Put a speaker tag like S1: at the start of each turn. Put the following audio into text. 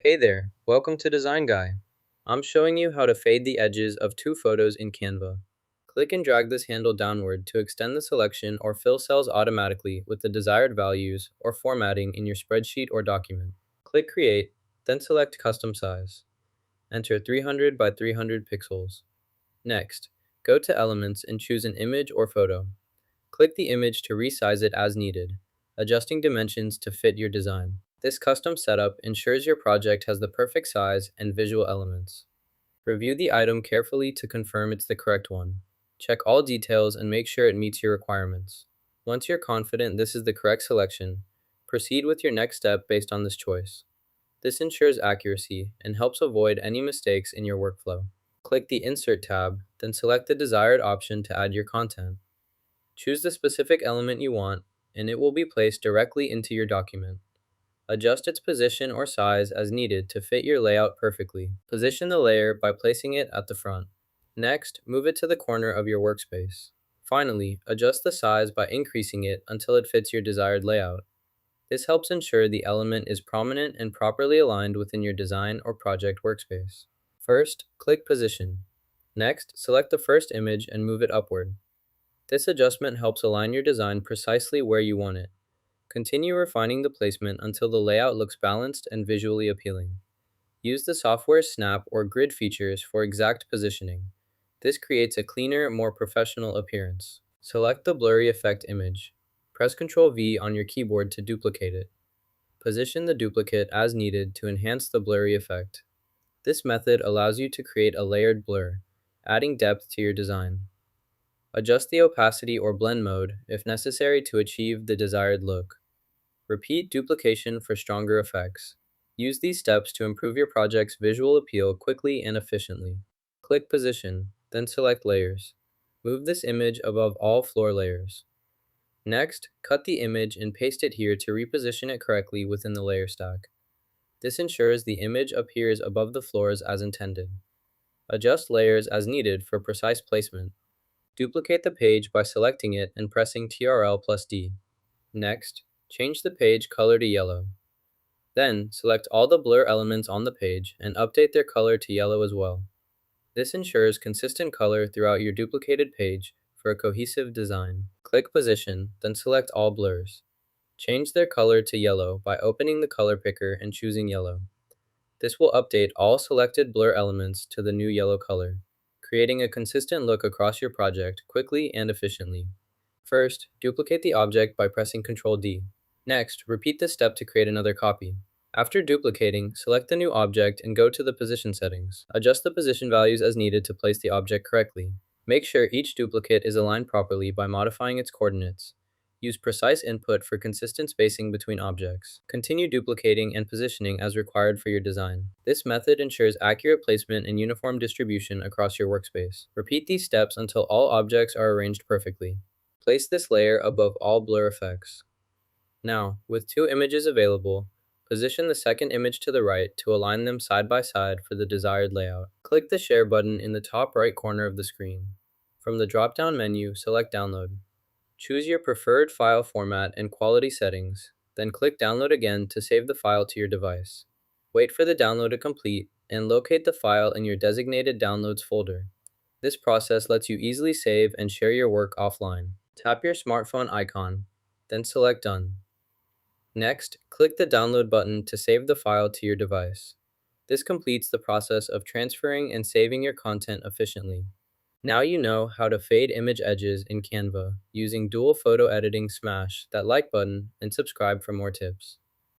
S1: Hey there, welcome to Design Guy. I'm showing you how to fade the edges of two photos in Canva. Click and drag this handle downward to extend the selection or fill cells automatically with the desired values or formatting in your spreadsheet or document. Click Create, then select Custom Size. Enter 300 by 300 pixels. Next, go to Elements and choose an image or photo. Click the image to resize it as needed, adjusting dimensions to fit your design. This custom setup ensures your project has the perfect size and visual elements. Review the item carefully to confirm it's the correct one. Check all details and make sure it meets your requirements. Once you're confident this is the correct selection, proceed with your next step based on this choice. This ensures accuracy and helps avoid any mistakes in your workflow. Click the Insert tab, then select the desired option to add your content. Choose the specific element you want, and it will be placed directly into your document. Adjust its position or size as needed to fit your layout perfectly. Position the layer by placing it at the front. Next, move it to the corner of your workspace. Finally, adjust the size by increasing it until it fits your desired layout. This helps ensure the element is prominent and properly aligned within your design or project workspace. First, click Position. Next, select the first image and move it upward. This adjustment helps align your design precisely where you want it. Continue refining the placement until the layout looks balanced and visually appealing. Use the software's snap or grid features for exact positioning. This creates a cleaner, more professional appearance. Select the blurry effect image. Press Ctrl V on your keyboard to duplicate it. Position the duplicate as needed to enhance the blurry effect. This method allows you to create a layered blur, adding depth to your design. Adjust the opacity or blend mode if necessary to achieve the desired look. Repeat duplication for stronger effects. Use these steps to improve your project's visual appeal quickly and efficiently. Click Position, then select Layers. Move this image above all floor layers. Next, cut the image and paste it here to reposition it correctly within the layer stack. This ensures the image appears above the floors as intended. Adjust layers as needed for precise placement. Duplicate the page by selecting it and pressing TRL+D. Next, change the page color to yellow. Then, select all the blur elements on the page and update their color to yellow as well. This ensures consistent color throughout your duplicated page for a cohesive design. Click Position, then select all blurs. Change their color to yellow by opening the color picker and choosing yellow. This will update all selected blur elements to the new yellow color, creating a consistent look across your project quickly and efficiently. First, duplicate the object by pressing Ctrl D. Next, repeat this step to create another copy. After duplicating, select the new object and go to the position settings. Adjust the position values as needed to place the object correctly. Make sure each duplicate is aligned properly by modifying its coordinates. Use precise input for consistent spacing between objects. Continue duplicating and positioning as required for your design. This method ensures accurate placement and uniform distribution across your workspace. Repeat these steps until all objects are arranged perfectly. Place this layer above all blur effects. Now, with two images available, position the second image to the right to align them side by side for the desired layout. Click the Share button in the top right corner of the screen. From the drop-down menu, select Download. Choose your preferred file format and quality settings, then click Download again to save the file to your device. Wait for the download to complete and locate the file in your designated Downloads folder. This process lets you easily save and share your work offline. Tap your smartphone icon, then select Done. Next, click the Download button to save the file to your device. This completes the process of transferring and saving your content efficiently. Now you know how to fade image edges in Canva using dual photo editing. Smash that like button and subscribe for more tips.